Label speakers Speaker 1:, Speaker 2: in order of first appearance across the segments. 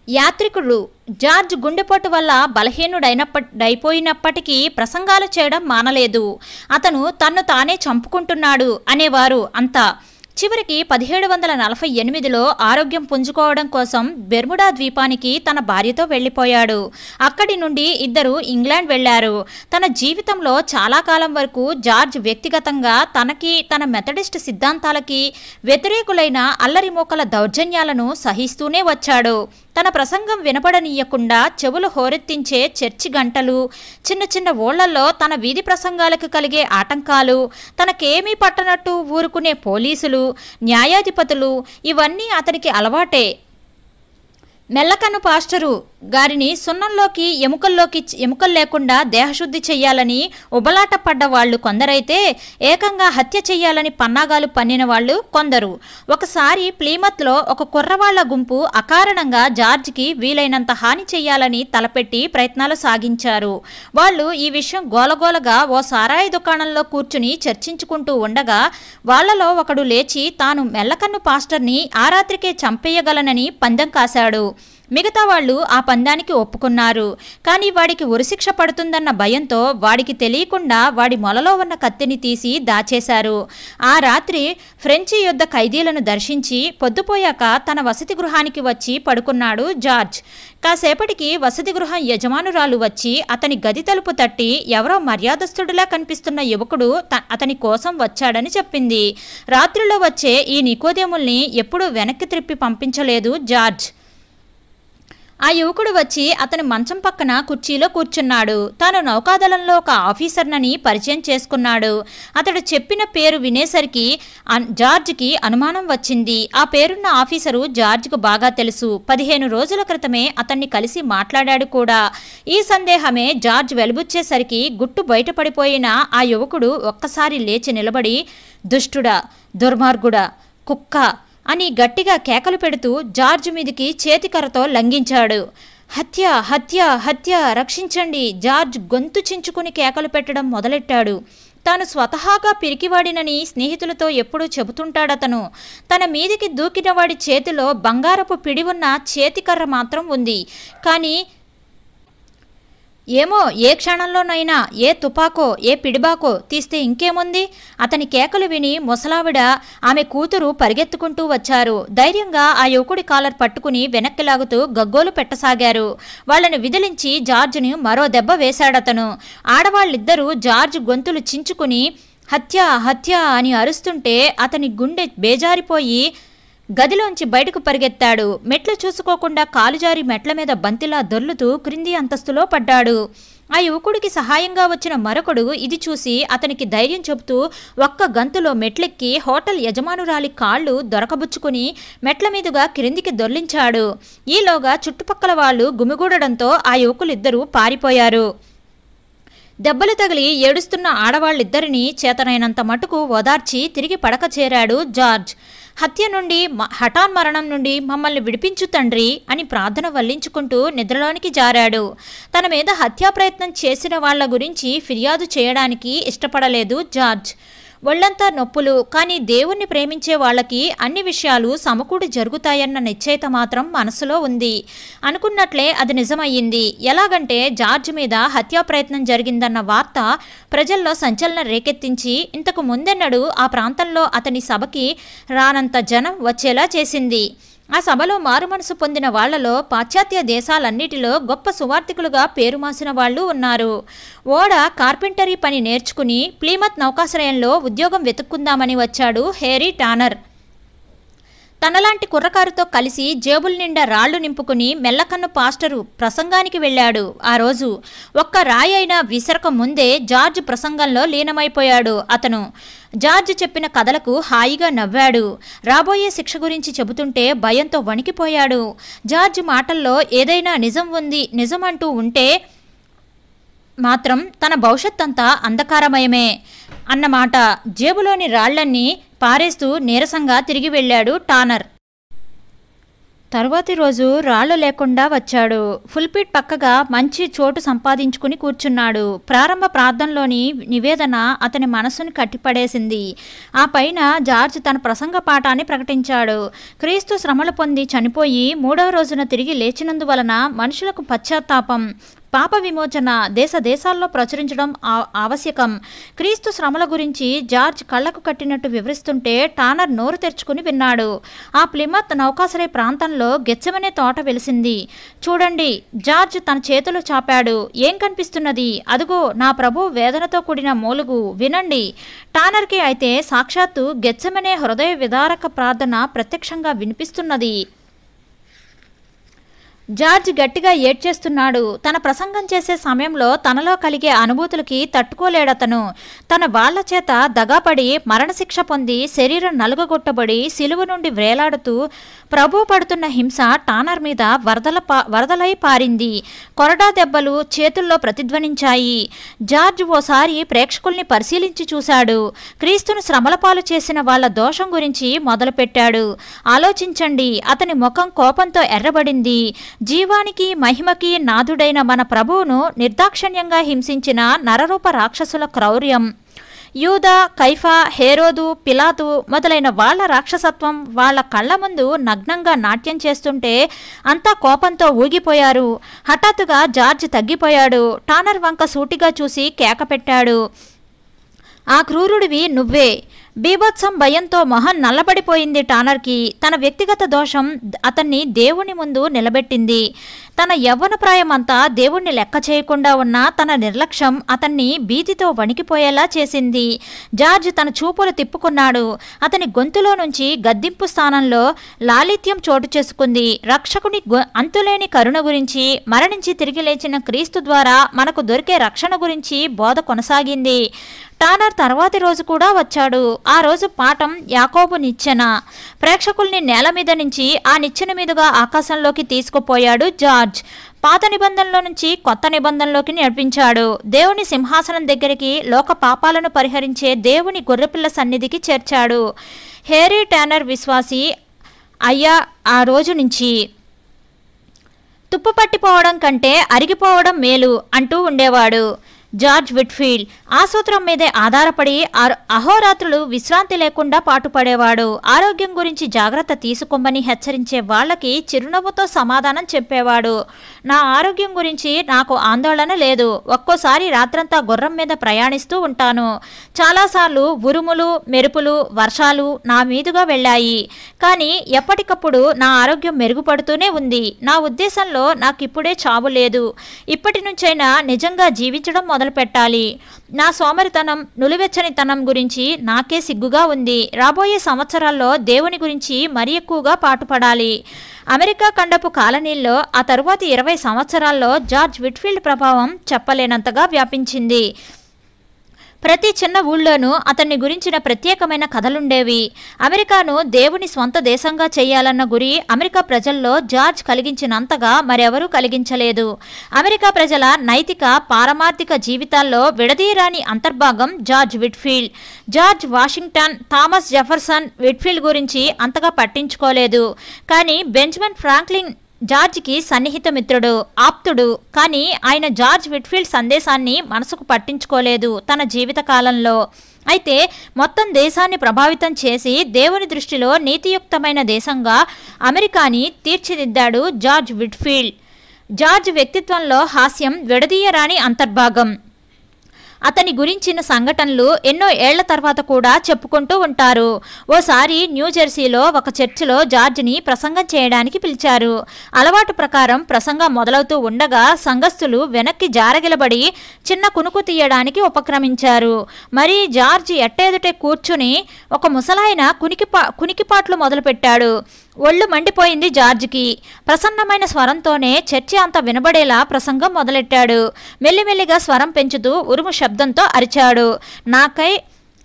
Speaker 1: యాత్రికుడు George గుండెపోటు వల్ల బలహీనుడైపోయినప్పటికీ ప్రసంగాలు చేయడం మానలేదు. అతను తన్ను తానే చంపుకుంటున్నాడు అనేవారు అంతా. చివరికి 1748లో ఆరోగ్యం పుంజుకోవడం కోసం బెర్ముడా ద్వీపానికి తన భార్యతో వెళ్లిపోయాడు. అక్కడి నుండి ఇద్దరు ఇంగ్లాండ్ వెళ్లారు. తన జీవితంలో చాలా కాలం వరకు జార్జ్ వ్యక్తిగతంగా తనకి, తన మెథడిస్ట్ సిద్ధాంతాలకి వ్యతిరేకులైన అల్లరిమూకల దౌర్జన్యాలను సహిస్తూనే వచ్చాడు. తన ప్రసంగం వినపడనీయకుండా చెవులు హోరెత్తించే చర్చి గంటలు, చిన్న చిన్న ఊళ్లలో తన వీధి ప్రసంగాలకు కలిగే ఆటంకాలు, తనకేమీ పట్టనట్టు ఊరుకునే పోలీసులు, న్యాయాధిపతులు ఇవన్నీ అతనికి అలవాటే. మెల్లకన్ను పాస్టరు గారిని సున్నంలోకి ఎముకలు లేకుండా దేహశుద్ధి చెయ్యాలని ఉబలాట పడ్డ వాళ్ళు కొందరైతే ఏకంగా హత్య చెయ్యాలని పన్నాగాలు పన్నిన వాళ్ళు కొందరు. ఒకసారి ప్లీమత్లో ఒక కుర్రవాళ్ల గుంపు అకారణంగా జార్జ్కి వీలైనంత హాని చెయ్యాలని తలపెట్టి ప్రయత్నాలు సాగించారు. వాళ్ళు ఈ విషయం గోలగోలగా ఓ సారాయి దుకాణంలో కూర్చుని చర్చించుకుంటూ ఉండగా వాళ్లలో ఒకడు లేచి తాను మెల్లకన్ను పాస్టర్ని ఆ రాత్రికే చంపేయగలనని పందెం కాశాడు. మిగతా వాళ్ళు ఆ పందానికి ఒప్పుకున్నారు. కానీ వాడికి ఉరిశిక్ష పడుతుందన్న భయంతో వాడికి తెలియకుండా వాడి మొలలో ఉన్న కత్తిని తీసి దాచేశారు. ఆ రాత్రి ఫ్రెంచి యుద్ధ ఖైదీలను దర్శించి పొద్దుపోయాక తన వసతి గృహానికి వచ్చి పడుకున్నాడు జార్జ్. కాసేపటికి వసతి గృహం యజమానురాలు వచ్చి అతని గది తలుపు తట్టి ఎవరో మర్యాదస్తుడిలా కనిపిస్తున్న యువకుడు అతని కోసం వచ్చాడని చెప్పింది. రాత్రిలో వచ్చే ఈ నికోదేముల్ని ఎప్పుడూ వెనక్కి త్రిప్పి పంపించలేదు జార్జ్. ఆ యువకుడు వచ్చి అతని మంచం పక్కన కుర్చీలో కూర్చున్నాడు. తాను నౌకాదళంలో ఒక ఆఫీసర్నని పరిచయం చేసుకున్నాడు. అతడు చెప్పిన పేరు వినేసరికి జార్జ్కి అనుమానం వచ్చింది. ఆ పేరున్న ఆఫీసరు జార్జ్కు బాగా తెలుసు. 15 రోజుల క్రితమే అతన్ని కలిసి మాట్లాడాడు కూడా. ఈ సందేహమే జార్జ్ వెలుబుచ్చేసరికి గుట్టు బయటపడిపోయిన ఆ యువకుడు ఒక్కసారి లేచి నిలబడి, దుష్టుడా, దుర్మార్గుడా, కుక్క అని గట్టిగా కేకలు పెడుతూ జార్జ్ మీదికి చేతికర్రతో లంఘించాడు. హత్య, హత్య, హత్య, రక్షించండి! జార్జ్ గొంతు చించుకుని కేకలు పెట్టడం మొదలెట్టాడు. తాను స్వతహాగా పిరికివాడినని స్నేహితులతో ఎప్పుడూ చెబుతుంటాడతను. తన మీదికి దూకిన వాడి చేతిలో బంగారపు పిడి ఉన్న చేతికర్ర మాత్రం ఉంది. కానీ ఏమో ఏ క్షణంలోనైనా ఏ తుపాకో ఏ పిడిబాకో తీస్తే ఇంకేముంది? అతని కేకలు విని ముసలావిడ, ఆమె కూతురు పరిగెత్తుకుంటూ వచ్చారు. ధైర్యంగా ఆ యువకుడి కాలర్ పట్టుకుని వెనక్కి లాగుతూ గగ్గోలు పెట్టసాగారు. వాళ్ళని విదిలించి జార్జ్ని మరో దెబ్బ వేశాడతను. ఆడవాళ్ళిద్దరూ జార్జ్ గొంతులు చించుకుని హత్య, హత్య అని అరుస్తుంటే అతని గుండె బేజారిపోయి గదిలోంచి బయటకు పరిగెత్తాడు. మెట్లు చూసుకోకుండా కాలుజారి మెట్ల మీద బంతిలా దొర్లుతూ క్రింది అంతస్తులో పడ్డాడు. ఆ యువకుడికి సహాయంగా వచ్చిన మరొకడు ఇది చూసి అతనికి ధైర్యం చెబుతూ ఒక్క గంతులో మెట్లెక్కి హోటల్ యజమానురాలి కాళ్ళు దొరకబుచ్చుకుని మెట్ల మీదుగా క్రిందికి దొర్లించాడు. ఈలోగా చుట్టుపక్కల వాళ్ళు గుమిగూడడంతో ఆ యువకులిద్దరూ పారిపోయారు. దెబ్బలు తగిలి ఏడుస్తున్న ఆడవాళ్ళిద్దరినీ చేతనైనంత మటుకు ఓదార్చి తిరిగి పడక చేరాడు జార్జ్. హత్య నుండి, హఠాన్మరణం నుండి మమ్మల్ని విడిపించు తండ్రి అని ప్రార్థన వల్లించుకుంటూ నిద్రలోనికి జారాడు. తన మీద హత్యా ప్రయత్నం చేసిన వాళ్ల గురించి ఫిర్యాదు చేయడానికి ఇష్టపడలేదు జార్జ్. ఒళ్లంతా నొప్పులు, కానీ దేవుణ్ణి ప్రేమించే వాళ్ళకి అన్ని విషయాలు సమకూడి జరుగుతాయన్న నిశ్చయిత మాత్రం మనసులో ఉంది. అనుకున్నట్లే అది నిజమయ్యింది. ఎలాగంటే జార్జ్ మీద హత్యా ప్రయత్నం జరిగిందన్న వార్త ప్రజల్లో సంచలనం రేకెత్తించి ఇంతకు ముందెన్నడూ ఆ ప్రాంతంలో అతని సభకి రానంత జనం వచ్చేలా చేసింది. ఆ సభలో మారుమనసు పొందిన వాళ్లలో పాశ్చాత్య దేశాలన్నిటిలో గొప్ప సువార్థికులుగా పేరుమాసిన వాళ్ళు ఉన్నారు. ఓడ కార్పెంటరీ పని నేర్చుకుని ప్లీమత్ నౌకాశ్రయంలో ఉద్యోగం వెతుక్కుందామని వచ్చాడు హేరీ టానర్. తనలాంటి కుర్రకారుతో కలిసి జేబుల నిండా రాళ్లు నింపుకుని మెల్లకన్ను పాస్టరు ప్రసంగానికి వెళ్ళాడు. ఆ రోజు ఒక్క రాయి అయినా విసరక ముందే జార్జ్ ప్రసంగంలో లీనమైపోయాడు. అతను జార్జ్ చెప్పిన కథలకు హాయిగా నవ్వాడు. రాబోయే శిక్ష గురించి చెబుతుంటే భయంతో వణికిపోయాడు. జార్జ్ మాటల్లో ఏదైనా నిజం అంటూ ఉంటే మాత్రం తన భవిష్యత్తంతా అంధకారమయమే అన్నమాట. జేబులోని రాళ్లన్నీ పారేస్తూ నీరసంగా తిరిగి వెళ్ళాడు టానర్. తరువాతి రోజు రాళ్లు లేకుండా వచ్చాడు. ఫుల్పిట్ పక్కగా మంచి చోటు సంపాదించుకుని కూర్చున్నాడు. ప్రారంభ ప్రార్థనలోని నివేదన అతని మనస్సుని కట్టిపడేసింది. ఆ పైన జార్జ్ తన ప్రసంగ పాఠాన్ని ప్రకటించాడు. క్రీస్తు శ్రమలు పొంది చనిపోయి 3వ రోజున తిరిగి లేచినందువలన మనుషులకు పశ్చాత్తాపం, పాప విమోచన దేశ దేశాల్లో ప్రచురించడం ఆవశ్యకం. క్రీస్తు శ్రమల గురించి జార్జ్ కళ్లకు కట్టినట్టు వివరిస్తుంటే టానర్ నోరు తెరుచుకుని విన్నాడు. ఆ ప్లిమత్ నౌకాశ్రయ ప్రాంతంలో గెత్సెమనే తోట వెలిసింది. చూడండి, జార్జ్ తన చేతులు చాపాడు. ఏం కనిపిస్తున్నది? అదుగో నా ప్రభు వేదనతో కూడిన మూలుగు, వినండి. టానర్కి అయితే సాక్షాత్తు గెత్సెమనే హృదయ విదారక ప్రార్థన ప్రత్యక్షంగా వినిపిస్తున్నది. జార్జ్ గట్టిగా ఏడ్చేస్తున్నాడు. తన ప్రసంగం చేసే సమయంలో తనలో కలిగే అనుభూతులకి తట్టుకోలేడతను. తన వాళ్ల చేత దగాపడి మరణశిక్ష పొంది శరీరం నలుగగొట్టబడి సిలువ నుండి వ్రేలాడుతూ ప్రభు పడుతున్న హింస టానర్ మీద వరదలై పారింది. కొరడా దెబ్బలు చేతుల్లో ప్రతిధ్వనించాయి. జార్జ్ ఓసారి ప్రేక్షకుల్ని పరిశీలించి చూశాడు. క్రీస్తును శ్రమలపాలు చేసిన వాళ్ల దోషం గురించి మొదలుపెట్టాడు. ఆలోచించండి, అతని ముఖం కోపంతో ఎర్రబడింది. జీవానికి మహిమకి నాథుడైన మన ప్రభువును నిర్దాక్షణ్యంగా హింసించిన నరరూప రాక్షసుల క్రౌర్యం, యూదా, కైఫా, హేరోదు, పిలాతు మొదలైన వాళ్ల రాక్షసత్వం వాళ్ల కళ్ల ముందు నగ్నంగా నాట్యం చేస్తుంటే అంతా కోపంతో ఊగిపోయారు. హఠాత్తుగా జార్జ్ తగ్గిపోయాడు. టానర్ వంక సూటిగా చూసి కేక పెట్టాడు. ఆ క్రూరుడివి నువ్వే. బీభత్సం భయంతో మొహం నల్లబడిపోయింది టానర్కి. తన వ్యక్తిగత దోషం అతన్ని దేవుని ముందు నిలబెట్టింది. తన యవ్వన ప్రాయమంతా దేవుణ్ణి లెక్క చేయకుండా ఉన్న తన నిర్లక్ష్యం అతన్ని భీతితో వణికిపోయేలా చేసింది. జార్జ్ తన చూపులు తిప్పుకున్నాడు. అతని గొంతులో నుంచి గద్దింపు స్థానంలో లాలిత్యం చోటు చేసుకుంది. రక్షకుని అంతులేని కరుణ గురించి, మరణించి తిరిగి లేచిన క్రీస్తు ద్వారా మనకు దొరికే రక్షణ గురించి బోధ కొనసాగింది. టానర్ తర్వాతి రోజు కూడా వచ్చాడు. ఆ రోజు పాఠం యాకోబు నిచ్చెన. ప్రేక్షకుల్ని నేల మీద నుంచి ఆ నిచ్చెన మీదుగా ఆకాశంలోకి తీసుకుపోయాడు జార్జ్. పాత నిబంధనలో నుంచి కొత్త నిబంధనలోకి నడిపించాడు. దేవుని సింహాసనం దగ్గరికి, లోక పాపాలను పరిహరించే దేవుని గొర్రెపిల్ల సన్నిధికి చేర్చాడు. హేరీ టానర్ విశ్వాసి అయ్యా ఆ రోజు నుంచి తుప్పు పట్టిపోవడం కంటే అరిగిపోవడం మేలు అంటూ ఉండేవాడు. జార్జ్ విట్ఫీల్డ్ ఆ సూత్రం మీదే ఆధారపడి అహోరాత్రులు విశ్రాంతి లేకుండా పాటుపడేవాడు. ఆరోగ్యం గురించి జాగ్రత్త తీసుకోమని హెచ్చరించే వాళ్లకి చిరునవ్వుతో సమాధానం చెప్పేవాడు. నా ఆరోగ్యం గురించి నాకు ఆందోళన లేదు. ఒక్కోసారి రాత్రంతా గుర్రం మీద ప్రయాణిస్తూ ఉంటాను. చాలాసార్లు ఉరుములు, మెరుపులు, వర్షాలు నా మీదుగా వెళ్ళాయి. కానీ ఎప్పటికప్పుడు నా ఆరోగ్యం మెరుగుపడుతూనే ఉంది. నా ఉద్దేశంలో నాకిప్పుడే చావు లేదు. ఇప్పటి నుంచైనా నిజంగా జీవించడం మొదలు పెట్టాలి. నా సోమరితనం, నులివెచ్చనితనం గురించి నాకే సిగ్గుగా ఉంది. రాబోయే సంవత్సరాల్లో దేవుని గురించి మరి ఎక్కువగా పాటుపడాలి. అమెరికా ఖండపు కాలనీల్లో ఆ తరువాతి 20 సంవత్సరాల్లో జార్జ్ విట్ఫీల్డ్ ప్రభావం చెప్పలేనంతగా వ్యాపించింది. ప్రతి చిన్న ఊళ్ళోనూ అతన్ని గురించిన ప్రత్యేకమైన కథలుండేవి. అమెరికాను దేవుని స్వంత దేశంగా చేయాలన్న గురి అమెరికా ప్రజల్లో జార్జ్ కలిగించినంతగా మరెవరూ కలిగించలేదు. అమెరికా ప్రజల నైతిక, పారమార్థిక జీవితాల్లో విడదీయరాని అంతర్భాగం George Whitefield. George Washington, Thomas Jefferson Whitefield గురించి అంతగా పట్టించుకోలేదు. కానీ బెంజమిన్ ఫ్రాంక్లిన్ జార్జ్కి సన్నిహిత మిత్రుడు, ఆప్తుడు. కానీ ఆయన జార్జ్ విట్ఫీల్డ్ సందేశాన్ని మనసుకు పట్టించుకోలేదు తన జీవితకాలంలో. అయితే మొత్తం దేశాన్ని ప్రభావితం చేసి దేవుని దృష్టిలో నీతియుక్తమైన దేశంగా అమెరికాని తీర్చిదిద్దాడు జార్జ్ విట్ఫీల్డ్. జార్జ్ వ్యక్తిత్వంలో హాస్యం విడదీయరాని అంతర్భాగం. అతని గురించిన సంఘటనలు ఎన్నో ఏళ్ల తర్వాత కూడా చెప్పుకుంటూ ఉంటారు. ఓసారి న్యూజెర్సీలో ఒక చర్చిలో జార్జ్ని ప్రసంగం చేయడానికి పిలిచారు. అలవాటు ప్రకారం ప్రసంగం మొదలవుతూ ఉండగా సంఘస్థులు వెనక్కి జారగిలబడి చిన్న కునుకు తీయడానికి ఉపక్రమించారు. మరి జార్జ్ ఎట్టేదుటే కూర్చుని ఒక ముసలాయన కునికిపాట్లు మొదలుపెట్టాడు. ఒళ్ళు మండిపోయింది జార్జ్కి. ప్రసన్నమైన స్వరంతోనే చర్చి అంతా వినబడేలా ప్రసంగం మొదలెట్టాడు. మెల్లిమెల్లిగా స్వరం పెంచుతూ ఉరుము శబ్దంతో అరిచాడు.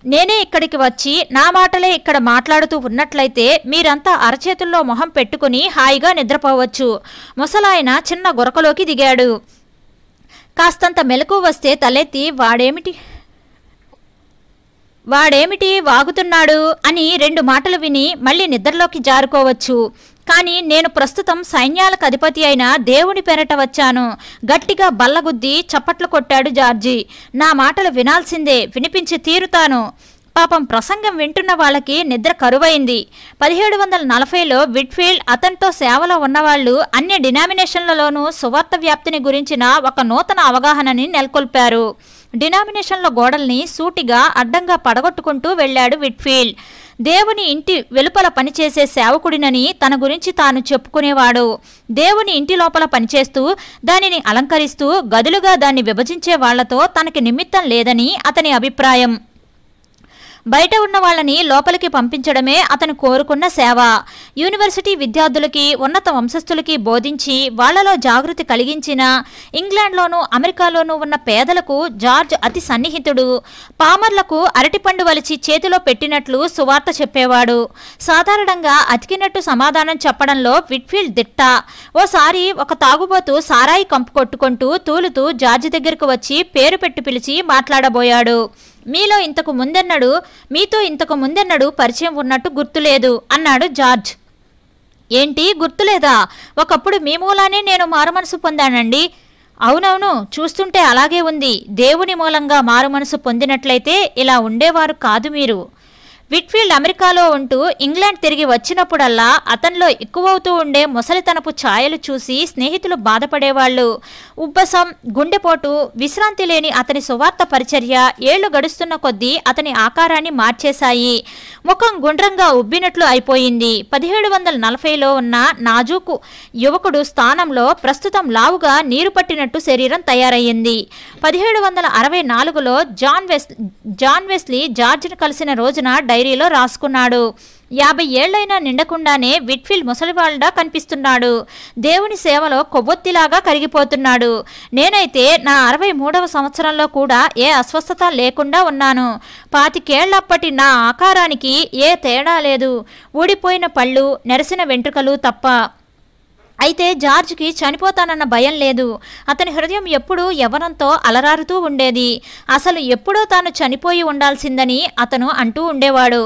Speaker 1: నేనే ఇక్కడికి వచ్చి నా మాటలే ఇక్కడ మాట్లాడుతూ ఉన్నట్లయితే మీరంతా అరచేతుల్లో మొహం పెట్టుకుని హాయిగా నిద్రపోవచ్చు. ముసలాయన చిన్న గురకలోకి దిగాడు. కాస్తంత మెలకు వస్తే తలెత్తి వాడేమిటి వాగుతున్నాడు అని 2 మాటలు విని మళ్ళీ నిద్రలోకి జారుకోవచ్చు. కానీ నేను ప్రస్తుతం సైన్యాలకు అధిపతి అయిన దేవుని పేరట వచ్చాను. గట్టిగా బల్లగుద్ది చప్పట్లు కొట్టాడు జార్జి. నా మాటలు వినాల్సిందే, వినిపించి తీరుతాను. పాపం ప్రసంగం వింటున్న వాళ్ళకి నిద్ర కరువైంది. 1740లో విట్ఫీల్డ్, అతనితో సేవలో ఉన్నవాళ్లు అన్ని డినామినేషన్లలోనూ సువార్త వ్యాప్తిని గురించిన ఒక నూతన అవగాహనని నెలకొల్పారు. డినామినేషన్ల గోడల్ని సూటిగా అడ్డంగా పడగొట్టుకుంటూ వెళ్లాడు విట్ఫీల్డ్. దేవుని ఇంటి వెలుపల పనిచేసే సేవకుడినని తన గురించి తాను చెప్పుకునేవాడు. దేవుని ఇంటి లోపల పనిచేస్తూ దానిని అలంకరిస్తూ గదులుగా దాన్ని విభజించే వాళ్లతో తనకి నిమిత్తం లేదని అతని అభిప్రాయం. బయట ఉన్న వాళ్ళని లోపలికి పంపించడమే అతను కోరుకున్న సేవ. యూనివర్సిటీ విద్యార్థులకి, ఉన్నత వంశస్థులకి బోధించి వాళ్లలో జాగృతి కలిగించిన, ఇంగ్లాండ్లోనూ అమెరికాలోనూ ఉన్న పేదలకు జార్జ్ అతి సన్నిహితుడు. పామర్లకు అరటిపండు వలిచి చేతిలో పెట్టినట్లు సువార్త చెప్పేవాడు. సాధారణంగా అతికినట్టు సమాధానం చెప్పడంలో విట్ఫీల్డ్ దిట్ట. ఓసారి ఒక తాగుబోతు సారాయి కంపు కొట్టుకుంటూ తూలుతూ జార్జ్ దగ్గరకు వచ్చి పేరు పెట్టి పిలిచి మాట్లాడబోయాడు. మీతో ఇంతకు ముందెన్నడూ పరిచయం ఉన్నట్టు గుర్తులేదు అన్నాడు జార్జ్. ఏంటి గుర్తులేదా? ఒకప్పుడు మీ మూలానే నేను మారుమనసు పొందానండి. అవునవును, చూస్తుంటే అలాగే ఉంది. దేవుని మూలంగా మారుమనసు పొందినట్లయితే ఇలా ఉండేవారు కాదు మీరు. విట్ఫీల్డ్ అమెరికాలో ఉంటూ ఇంగ్లాండ్ తిరిగి వచ్చినప్పుడల్లా అతనిలో ఎక్కువవుతూ ఉండే ముసలితనపు ఛాయలు చూసి స్నేహితులు బాధపడేవాళ్లు. ఉబ్బసం, గుండెపోటు, విశ్రాంతి లేని అతని సువార్త పరిచర్య ఏళ్లు గడుస్తున్న కొద్దీ అతని ఆకారాన్ని మార్చేశాయి. ముఖం గుండ్రంగా ఉబ్బినట్లు అయిపోయింది. 1740లో ఉన్న నాజూకు యువకుడు స్థానంలో ప్రస్తుతం లావుగా నీరు పట్టినట్టు శరీరం తయారయ్యింది. 1764లో జాన్ వెస్లీ జార్జ్ను కలిసిన రోజున డైరీలో రాసుకున్నాడు. 50 ఏళ్లైనా నిండకుండానే విట్ఫీల్డ్ ముసలివాళ్లా కనిపిస్తున్నాడు. దేవుని సేవలో కొవ్వొత్తిలాగా కరిగిపోతున్నాడు. నేనైతే నా 63వ సంవత్సరంలో కూడా ఏ అస్వస్థత లేకుండా ఉన్నాను. 25 ఏళ్లప్పటి నా ఆకారానికి ఏ తేడా లేదు. ఊడిపోయిన పళ్ళు, నెరసిన వెంట్రుకలు తప్ప. అయితే జార్జ్కి చనిపోతానన్న భయం లేదు. అతని హృదయం ఎప్పుడూ యవ్వనంతో అలరారుతూ ఉండేది. అసలు ఎప్పుడో తాను చనిపోయి ఉండాల్సిందని అతను అంటూ ఉండేవాడు.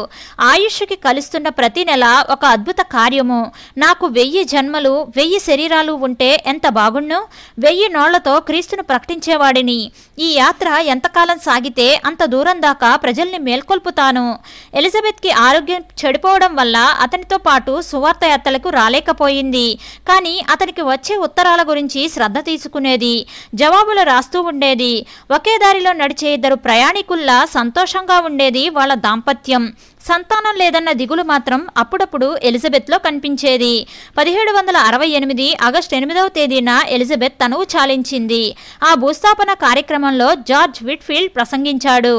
Speaker 1: ఆయుష్కి కలుస్తున్న ప్రతి నెల ఒక అద్భుత కార్యము. నాకు 1000 జన్మలు, 1000 శరీరాలు ఉంటే ఎంత బాగుండు. 1000 నోళ్లతో క్రీస్తును ప్రకటించేవాడిని. ఈ యాత్ర ఎంతకాలం సాగితే అంత దూరం దాకా ప్రజల్ని మేల్కొల్పుతాను. ఎలిజబెత్కి ఆరోగ్యం చెడిపోవడం వల్ల అతనితో పాటు సువార్త యాత్రలకు రాలేకపోయింది. కానీ అతనికి వచ్చే ఉత్తరాల గురించి శ్రద్ధ తీసుకునేది, జవాబులు రాస్తూ ఉండేది. ఒకే దారిలో నడిచే 2 ప్రయాణికుల్లా సంతోషంగా ఉండేది వాళ్ళ దాంపత్యం. సంతానం లేదన్న దిగులు మాత్రం అప్పుడప్పుడు ఎలిజబెత్లో కనిపించేది. 1768 ఆగస్టు 8వ తేదీన ఎలిజబెత్ తనువు చాలించింది. ఆ భూస్థాపన కార్యక్రమంలో జార్జ్ విట్ఫీల్డ్ ప్రసంగించాడు.